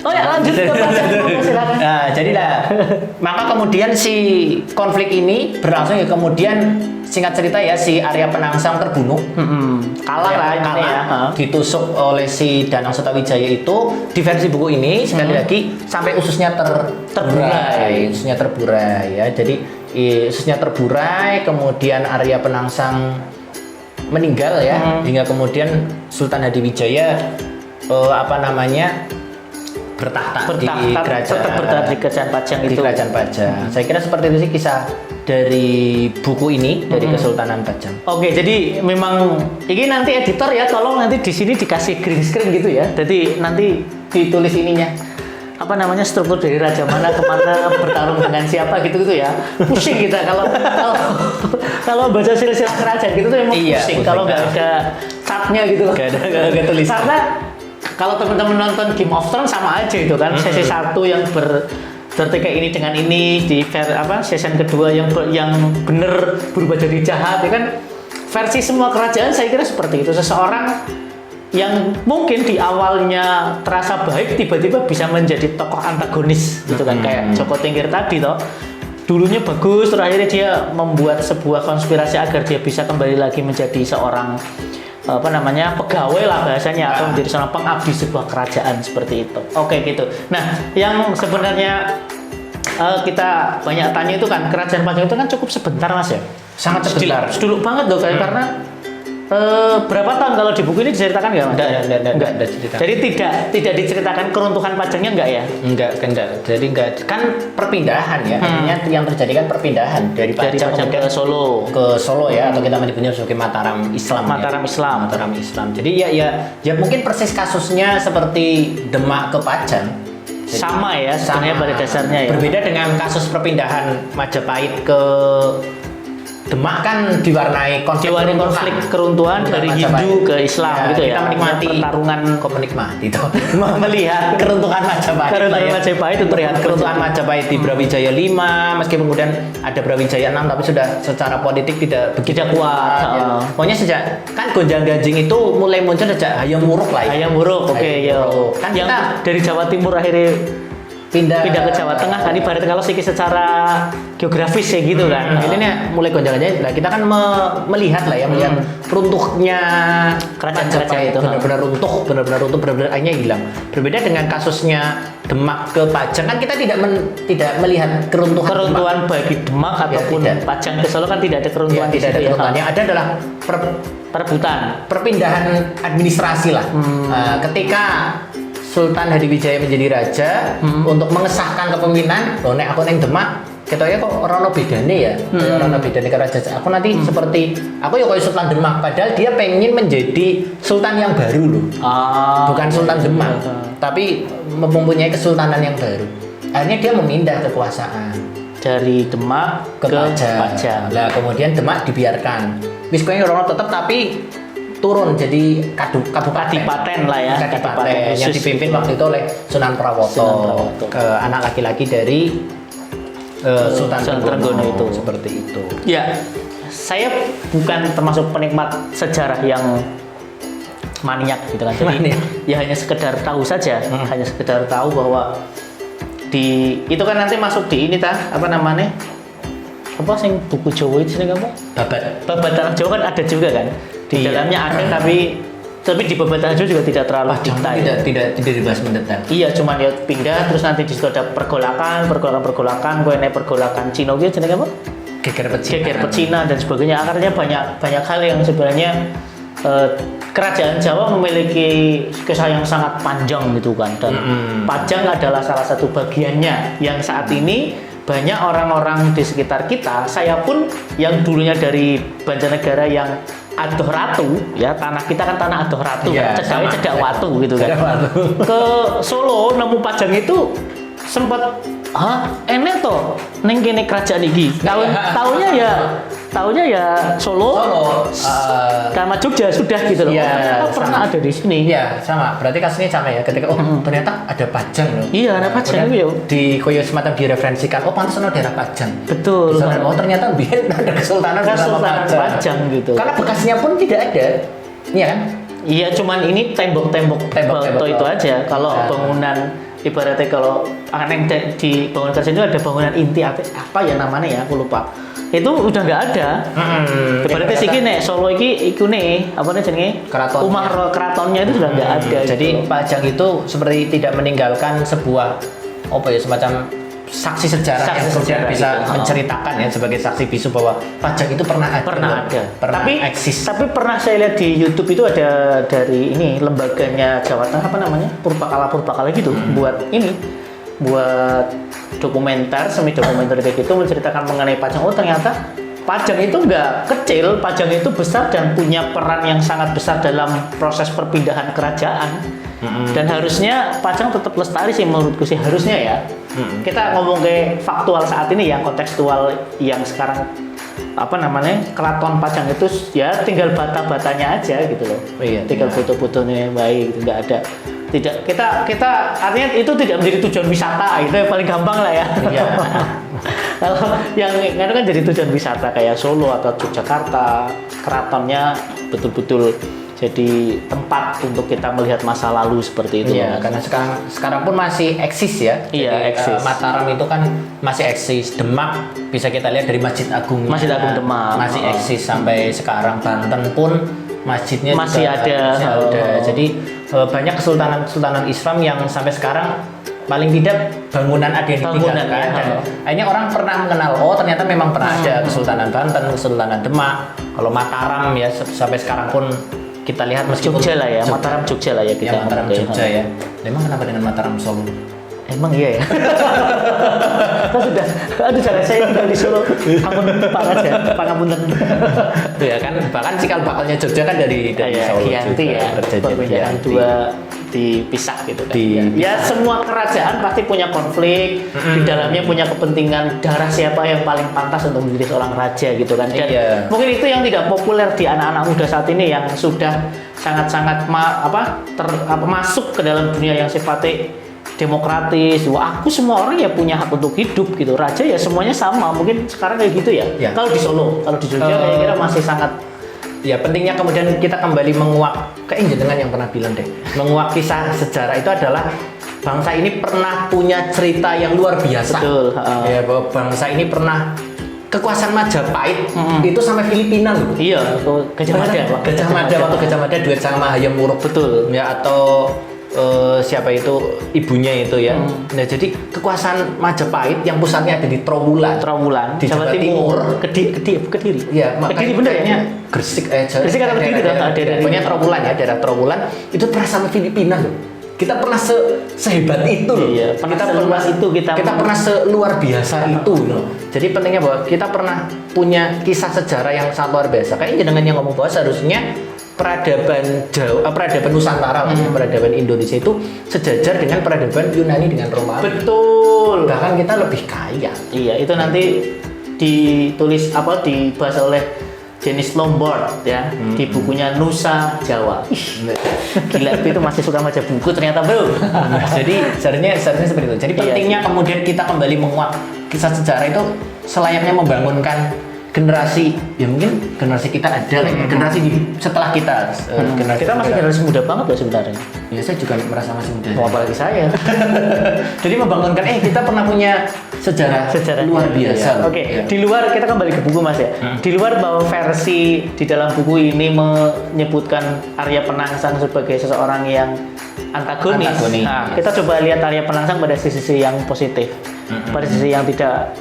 Oh ya, lanjut ke Pajang. Silakan. Nah, jadi lah, maka kemudian si konflik ini berlangsung ya, kemudian singkat cerita ya si Arya Penangsang terbunuh. Kalah lah ini kalah, ya. ditusuk oleh si Danang Sutawijaya itu. Di versi buku ini sekali lagi sampai ususnya terburai, ususnya terburai ya. Jadi ususnya terburai, kemudian Arya Penangsang meninggal ya, hingga kemudian Sultan Hadiwijaya bertahta di kerajaan, tetap bertahan di kerajaan Pajang di itu. kerajaan Pajang. Saya kira seperti itu sih kisah dari buku ini, dari Kesultanan Pajang. Oke, jadi memang ini nanti editor ya, tolong nanti di sini dikasih green screen gitu ya. Jadi nanti ditulis ininya apa namanya, struktur dari raja mana kemana bertarung dengan siapa gitu ya. Pusing kita kalau baca silsilah kerajaan gitu tuh emang Iya, pusing pusing. kalau nggak ada chartnya gitu loh. Gak ada tulisan. Karena kalau teman-teman nonton Game of Thrones sama aja itu kan, sesi 1 yang bertikai ini dengan ini, di season kedua yang bener berubah jadi jahat ya kan. Versi semua kerajaan saya kira seperti itu. Seseorang yang mungkin di awalnya terasa baik tiba-tiba bisa menjadi tokoh antagonis gitu kan, kayak Joko Tingkir tadi toh. Dulunya bagus, terus akhirnya dia membuat sebuah konspirasi agar dia bisa kembali lagi menjadi seorang pegawai lah bahasanya, atau menjadi seorang pengabdi sebuah kerajaan seperti itu. Oke gitu. Nah, yang sebenarnya kita banyak tanya itu kan, kerajaan Pajang itu kan cukup sebentar Mas ya. Sangat sebentar. Dulu banget loh karena berapa tahun kalau di buku ini diceritakan nggak Mas? Enggak diceritakan. Jadi tidak diceritakan keruntuhan Pajangnya nggak ya? Enggak. Jadi enggak, kan perpindahan ya. Artinya yang terjadi kan perpindahan dari Pajang Pajang kemudian ke Solo. ya, atau kita menyebutnya sebagai Mataram Islam. Mataram Islam. Mataram Islam. Jadi ya mungkin persis kasusnya seperti Demak ke Pajang. Jadi, Sama ya sebenarnya pada dasarnya ya. Berbeda dengan kasus perpindahan Majapahit ke Demak kan diwarnai konflik keruntuhan dari Hindu ke Islam gitu ya. Kita menikmati pertarungan, kok menikmati itu. melihat Keruntuhan Majapahit. keruntuhan Majapahit itu terlihat keruntuhan Majapahit di Brawijaya 5, meskipun kemudian ada Brawijaya 6 tapi sudah secara politik tidak begitu Tidak kuat. ya. Pokoknya sejak kan gonjang-ganjing itu mulai muncul sejak Hayam Wuruk lah ya. Hayam Wuruk, oke ya. Kan Yang kita dari Jawa Timur akhirnya pindah ke Jawa Tengah kan, ibarat kalau segi secara geografis ya gitu kan. Akhirnya mulai gonjang-ganjing. Nah, kita kan melihat lah ya, melihat runtuhnya Kerajaan-kerajaan itu. benar-benar runtuh, benar-benar akhirnya hilang. Berbeda dengan kasusnya Demak ke Pajang kan kita tidak melihat keruntuhan baik di Demak ataupun tidak. Pajang ke Solo kan tidak ada keruntuhan di tidak ada situ ya. keruntuhan. Yang ada adalah Perebutan. perpindahan administrasi lah. Ketika Sultan Hadiwijaya menjadi raja untuk mengesahkan kepemimpinan, nek aku neng Demak, ketoknya kok rono bedane ya, rono bedane kerajaan. Aku nanti seperti aku ya kayak Sultan Demak, padahal dia pengen menjadi sultan yang baru loh, bukan Sultan Demak, tapi mempunyai kesultanan yang baru. Akhirnya dia memindah kekuasaan Dari Demak ke Pajang. Lah kemudian Demak dibiarkan. Wis kowe rono tetep tapi turun jadi kabupaten. Kadipaten lah ya. Kadipaten yang khusus. dipimpin waktu itu oleh Sunan Prawoto, ke anak laki-laki dari Sultan Trenggono itu. Seperti itu. Ya, saya bukan termasuk penikmat sejarah yang maniak gitu kan. Jadi ya hanya sekedar tahu saja, hanya sekedar tahu bahwa itu kan nanti masuk di ini apa namanya? Apa sing buku Jawa itu sing apa? Babat. Babat Tanah Jawa kan ada juga kan. Di dalamnya ada tapi Tapi di Babatan Hijau juga tidak terlalu detail. Tidak dibahas mendetail. Iya, cuman ya pindah terus nanti di situ ada pergolakan, gue naik pergolakan Cina gitu jenenge apa? Geger pecinan dan sebagainya. Akhirnya banyak hal yang sebenarnya kerajaan Jawa memiliki kisah yang sangat panjang gitu kan, dan Pajang adalah salah satu bagiannya yang saat ini banyak orang-orang di sekitar kita. Saya pun yang dulunya dari Banjarnegara yang Adoh Ratu, ya tanah kita kan tanah Adoh Ratu, ya, cedak watu gitu kan. Ke Solo nemu Pajang itu sempat enek toh ning kene kerajaan iki. Taunya ya Solo sama Jogja sudah gitu loh. Ya, pernah ada di sini. Iya, sama. Berarti kasusnya sama ya. Ketika ternyata ada Pajang loh. Iya, ada Pajang itu. Di koyo semacam direferensikan. pantas ono daerah Pajang. Betul. Ternyata biar ada kesultanan Pajang gitu. Karena bekasnya pun tidak ada. Iya kan? Iya, cuman ini tembok-tembok itu aja. Kalau bangunan ibaratnya kalau di bangunan kerajaan itu ada bangunan inti apa ya namanya ya, aku lupa. Itu udah nggak ada. Ibaratnya sih nek Solo iku nih apa nih jenenge? Keratonnya itu sudah nggak ada. Jadi gitu. Pajang itu seperti tidak meninggalkan sebuah semacam saksi sejarah yang kemudian bisa gitu. Menceritakan ya sebagai saksi bisu bahwa Pajang itu pernah ada. Tapi eksis. Tapi pernah saya lihat di YouTube itu ada dari ini lembaganya Jawa Tengah apa namanya? Purbakala gitu buat semi dokumenter kayak gitu menceritakan mengenai Pajang. Oh ternyata Pajang itu nggak kecil, Pajang itu besar dan punya peran yang sangat besar dalam proses perpindahan kerajaan. Dan harusnya Pajang tetap lestari sih menurutku sih, harusnya ya. Kita ngomong ke faktual saat ini yang kontekstual yang sekarang keraton Pajang itu ya tinggal bata-batanya aja gitu loh. Tinggal foto-fotonya baik gitu, nggak ada. Tidak, kita artinya itu tidak menjadi tujuan wisata, itu yang paling gampang lah ya. Kalau yang itu kan jadi tujuan wisata kayak Solo atau Yogyakarta, keratonnya betul-betul jadi tempat untuk kita melihat masa lalu seperti itu. Iya, karena sekarang pun masih eksis ya. Iya, eksis. Mataram itu kan masih eksis. Demak bisa kita lihat dari Masjid Agung. Masjid Agung Demak masih eksis sampai sekarang. Banten pun masjidnya masih ada. Jadi banyak kesultanan Islam yang sampai sekarang paling tidak bangunan ada yang ditinggalkan dan akhirnya orang pernah mengenal ternyata memang pernah ada Kesultanan Banten, Kesultanan Demak. Kalau Mataram ya sampai sekarang pun kita lihat meskipun Jogja lah ya, Mataram Jogja lah ya kita. Ya, Mataram Jogja ya. Emang kenapa dengan Mataram Solo? Emang iya ya. Sudah, jangan saya tinggal di Solo. Pangapunten. Ya kan, bahkan cikal bakalnya Jogja kan dari Solo Giyanti ya. Perbedaan dua dipisah gitu kan. Ya semua kerajaan pasti punya konflik, di dalamnya punya kepentingan darah siapa yang paling pantas untuk menjadi seorang raja gitu kan. Dan mungkin itu yang tidak populer di anak-anak muda saat ini yang sudah sangat-sangat masuk ke dalam dunia yang sifatnya demokratis. Wah, aku semua orang ya punya hak untuk hidup gitu. Raja ya semuanya sama. Mungkin sekarang kayak gitu ya. Kalau di Solo, kalau di Jogja kira-kira masih sangat. Ya pentingnya kemudian kita kembali menguak dengan yang pernah bilang deh. Menguak kisah sejarah itu adalah bangsa ini pernah punya cerita yang luar biasa. Betul. Ya bahwa bangsa ini pernah kekuasaan Majapahit itu sampai Filipina loh. Iya, Gajah Mada waktu Gajah Mada duet sama Hayam Wuruk. Betul. Ya atau siapa itu ibunya itu ya. Nah jadi kekuasaan Majapahit yang pusatnya ada di Trowulan di Jawa Timur. Kediri. Iya, Kediri bener ya? Gresik Gresik atau Kediri pokoknya Trowulan ya, daerah Trowulan itu pernah sama Filipina loh. Kita pernah sehebat itu loh. Iya, kita pernah seluar biasa itu loh. Jadi pentingnya bahwa kita pernah punya kisah sejarah yang sangat luar biasa. Kayaknya dengan yang ngomong bahwa seharusnya peradaban Nusantara, peradaban Indonesia itu sejajar dengan peradaban Yunani dengan Romawi. Betul. Bahkan kita lebih kaya. Iya, itu nanti dibahas oleh Jenis Lombard ya di bukunya Nusa Jawa. Gila, itu masih suka baca buku ternyata bro. Jadi seharusnya seperti itu. Jadi pentingnya kemudian kita kembali menguak kisah sejarah itu selayaknya membangunkan generasi ya mungkin generasi kita ada lah ya. Generasi setelah kita generasi Kita masih generasi muda banget loh sebenarnya. ya saya juga merasa masih muda. Mau apalagi saya. Jadi membangunkan kita pernah punya sejarah luar biasa. Iya. loh. Oke, Ya. di luar kita kembali ke buku Mas ya. Di luar bahwa versi di dalam buku ini menyebutkan Arya Penangsang sebagai seseorang yang antagonis. Nah, kita coba lihat Arya Penangsang pada sisi yang positif. Pada sisi yang tidak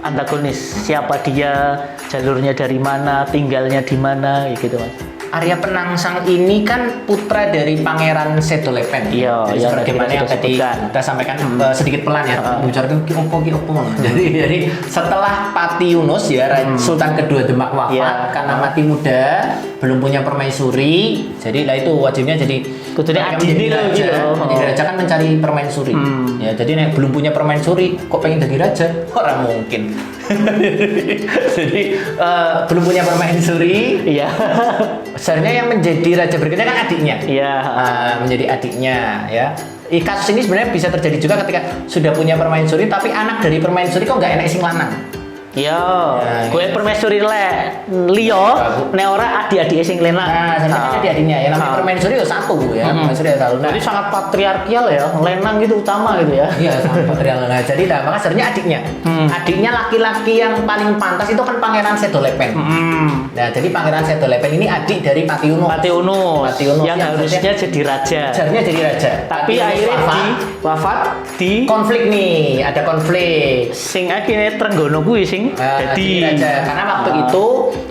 antagonis. Siapa dia, jalurnya dari mana, tinggalnya di mana, gitu Mas. Arya Penangsang ini kan putra dari Pangeran Sedolepen. Iya, Jadi yang sebagaimana tadi yang tadi disebutkan. kita sampaikan sedikit pelan ya, mengucapkan ki opo. Jadi setelah Pati Yunus ya Sultan kedua Demak wafat Iya. karena mati muda, belum punya permaisuri. Jadi lah itu wajibnya jadi Kudunya ketika adine menjadi loh, raja. gitu. Menjadi raja kan mencari permaisuri. Ya, jadi nek belum punya permaisuri kok pengen jadi raja? Orang mungkin. Jadi belum punya permaisuri. Iya. Sebenarnya yang menjadi raja berikutnya kan adiknya. Iya. Menjadi adiknya ya. Kasus ini sebenarnya bisa terjadi juga ketika sudah punya permaisuri tapi anak dari permaisuri kok nggak enak sing lanang. Iya, Ya, gue permaisuri Leo, nek ora adik-adik sing lena. Nah, sebenarnya kan adik-adiknya ya namanya permaisuri ya satu ya. Permaisuri ya satu. Nah, Jadi sangat patriarkial ya, lenang gitu utama gitu ya. iya sangat patriarkal. Nah, jadi lah maka sebenarnya adiknya. Adiknya laki-laki yang paling pantas itu kan Pangeran Sedolepen. Nah, jadi Pangeran Sedolepen ini adik dari Pati Yunus. Pati Yunus, Pati Yunus yang harusnya jadi raja. Seharusnya jadi raja. Tapi Pati Yunus akhirnya wafat di konflik nih, ada konflik. sing akhirnya Trenggono kuwi sing Jadi raja karena waktu itu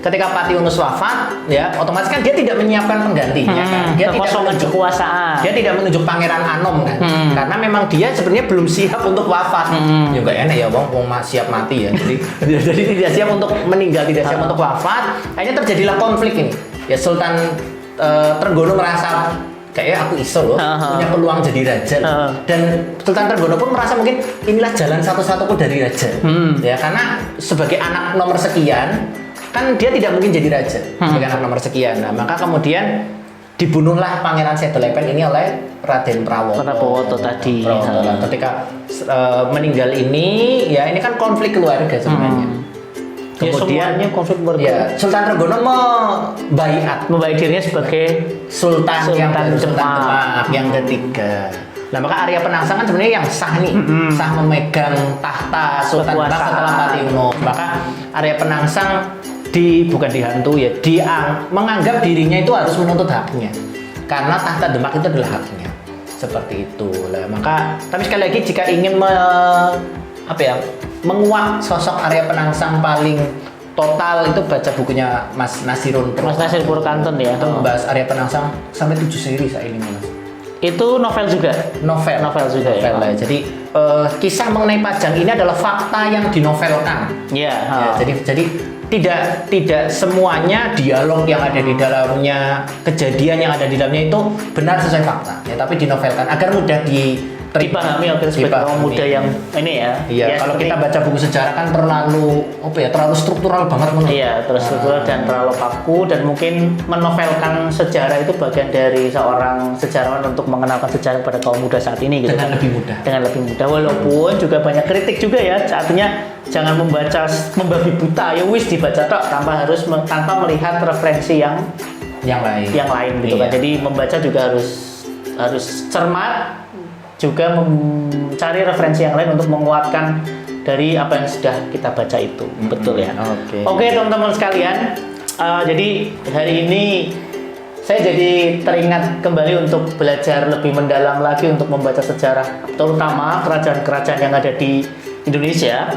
ketika Pati Yunus wafat ya otomatis kan dia tidak menyiapkan penggantinya kan. Dia tidak kekosongan menunjuk kekuasaan. dia tidak menunjuk Pangeran Anom kan karena memang dia sebenarnya belum siap untuk wafat. Ya enggak enak ya wong siap mati ya. Jadi tidak siap untuk meninggal, tidak siap untuk wafat. Akhirnya terjadilah konflik ini. Ya Sultan Trenggono merasa kayaknya aku iso loh punya peluang jadi raja dan Sultan Trenggono pun merasa mungkin inilah jalan satu-satuku dari raja ya karena sebagai anak nomor sekian kan dia tidak mungkin jadi raja sebagai anak nomor sekian. Nah maka kemudian dibunuhlah Pangeran Sedolepen ini oleh Raden Prawoto tadi. Ketika meninggal ini ya ini kan konflik keluarga sebenarnya. Kemudian semuanya konflik ya Sultan Trenggono membaiat dirinya sebagai Sultan yang baru, Sultan Demak. Demak yang ketiga. Nah maka Arya Penangsang kan sebenarnya yang sah nih, sah memegang tahta Sultan Demak Kekuasaan. setelah Pati Yunus. Maka Arya Penangsang bukan dihantu ya, menganggap dirinya itu harus menuntut haknya karena tahta Demak itu adalah haknya. Seperti itu lah. Maka tapi sekali lagi jika ingin menguak sosok Arya Penangsang paling total itu baca bukunya Mas Nasirun Mas Nasir Purkanten ya. itu membahas Arya Penangsang sampai 7 seri saya ini Mas. Itu novel juga. Novel juga ya. ya. Jadi kisah mengenai Pajang ini adalah fakta yang dinovelkan. Iya. Ya, jadi tidak semuanya dialog yang ada di dalamnya, kejadian yang ada di dalamnya itu benar sesuai fakta. Ya, tapi dinovelkan agar mudah dipahami oleh sebagai orang muda yang ini ya. Iya, ya, kalau seperti- kita baca buku sejarah kan terlalu terlalu struktural banget menurut. Iya, terus struktural dan terlalu kaku dan mungkin menovelkan sejarah itu bagian dari seorang sejarawan untuk mengenalkan sejarah pada kaum muda saat ini gitu. Dengan lebih mudah. Dengan lebih mudah walaupun juga banyak kritik juga ya. Artinya jangan membabi buta ya wis dibaca tok tanpa melihat referensi yang lain gitu kan. Iya. Jadi membaca juga harus cermat juga mencari referensi yang lain untuk menguatkan dari apa yang sudah kita baca itu. Betul ya. Oke, teman-teman sekalian. Jadi hari ini saya jadi teringat kembali untuk belajar lebih mendalam lagi untuk membaca sejarah, terutama kerajaan-kerajaan yang ada di Indonesia.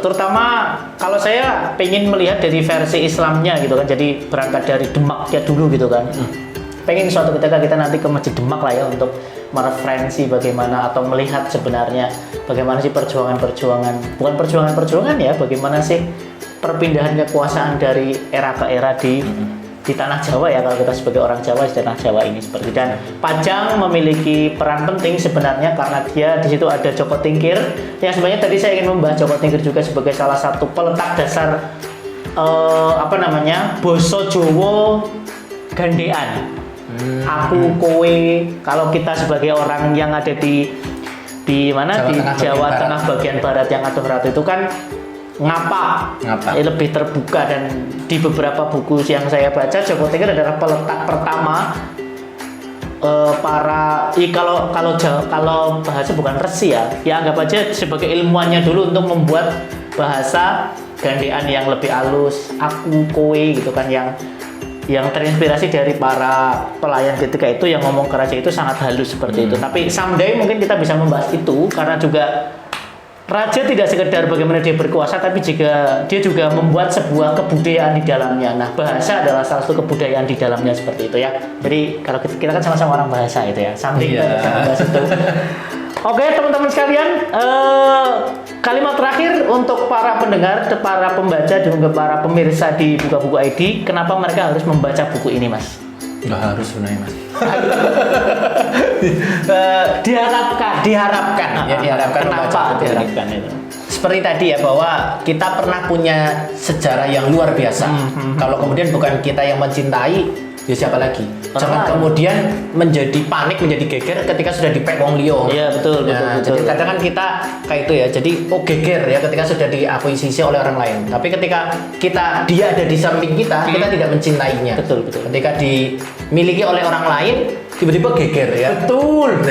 Terutama kalau saya pengen melihat dari versi Islamnya gitu kan. Jadi berangkat dari Demak ya dulu gitu kan. Pengen suatu ketika kita nanti ke Masjid Demak lah ya untuk mereferensi bagaimana atau melihat sebenarnya bagaimana sih bukan perjuangan ya, bagaimana sih perpindahan kekuasaan dari era ke era di tanah Jawa ya, kalau kita sebagai orang Jawa di tanah Jawa ini seperti. Dan Pajang memiliki peran penting sebenarnya karena dia di situ ada Joko Tingkir yang sebenarnya tadi saya ingin membahas Joko Tingkir juga sebagai salah satu peletak dasar Basa Jawa gandean. Aku kowe, kalau kita sebagai orang yang ada di mana Jawa di Tengah Jawa bagian Tengah bagian barat yang atur ratu itu kan ngapa, Ngapa? lebih terbuka, dan di beberapa buku yang saya baca Joko Tengger adalah peletak pertama kalau bahasa bukan resi ya anggap aja sebagai ilmuannya dulu untuk membuat bahasa gandean yang lebih halus, aku, kowe gitu kan, yang terinspirasi dari para pelayan ketika itu yang ngomong ke raja itu sangat halus seperti itu. Tapi someday mungkin kita bisa membahas itu, karena juga raja tidak sekedar bagaimana dia berkuasa, tapi juga dia juga membuat sebuah kebudayaan di dalamnya. Nah, bahasa adalah salah satu kebudayaan di dalamnya seperti itu ya. Jadi kalau kita kan sama-sama orang bahasa itu ya, someday kita bisa membahas itu. Oke, teman-teman sekalian, kalimat terakhir untuk para pendengar, para pembaca, dan juga para pemirsa di Buka Buku ID, kenapa mereka harus membaca buku ini, Mas? Nggak harus sebenarnya, Mas. Diharapkan. Ya, diharapkan membaca Kenapa buku ini. diharapkan itu? Seperti tadi ya, bahwa kita pernah punya sejarah yang luar biasa. Kalau kemudian bukan kita yang mencintai, ya siapa lagi? Jangan kemudian menjadi panik, menjadi geger ketika sudah dipek wong liya. Iya, betul. Jadi kadang kan kita kayak itu ya. Jadi geger ya ketika sudah diakuisisi oleh orang lain. Tapi ketika dia ada di samping kita, kita tidak mencintainya. Betul. Ketika dimiliki oleh orang lain, tiba-tiba geger ya. Betul.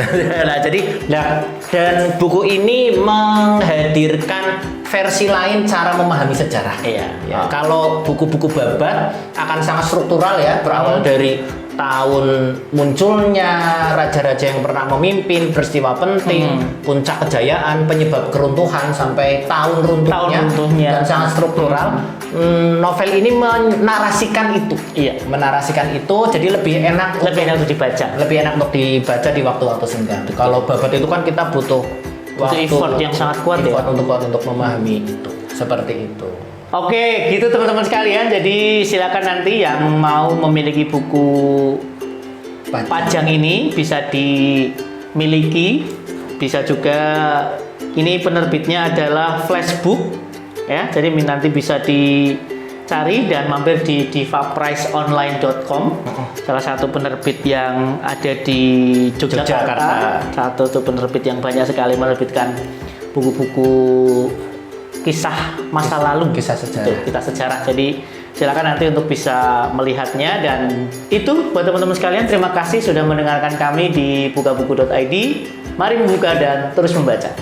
Nah, dan buku ini menghadirkan versi lain cara memahami sejarah. Iya. Ya, kalau buku-buku babat akan sangat struktural ya, berawal dari tahun munculnya raja-raja yang pernah memimpin, peristiwa penting, puncak kejayaan, penyebab keruntuhan, sampai tahun runtuhnya, dan sangat struktural. Novel ini menarasikan itu. Iya. Menarasikan itu, jadi lebih enak Lebih enak untuk dibaca. lebih enak untuk dibaca di waktu-waktu senggang. Kalau babat itu kan kita butuh effort yang sangat kuat ya. untuk memahami itu. Seperti itu. Oke, gitu teman-teman sekalian. Jadi silakan nanti yang mau memiliki buku Pajang ini bisa dimiliki. Bisa juga, ini penerbitnya adalah Flashbook ya. Jadi nanti bisa dicari dan mampir di divapriceonline.com. Salah satu penerbit yang ada di Yogyakarta. Satu penerbit yang banyak sekali menerbitkan buku-buku kisah masa lalu, kisah sejarah. Betul, kisah sejarah. Jadi silakan nanti untuk bisa melihatnya. Dan itu buat teman-teman sekalian, terima kasih sudah mendengarkan kami di bukabuku.id. Mari membuka dan terus membaca.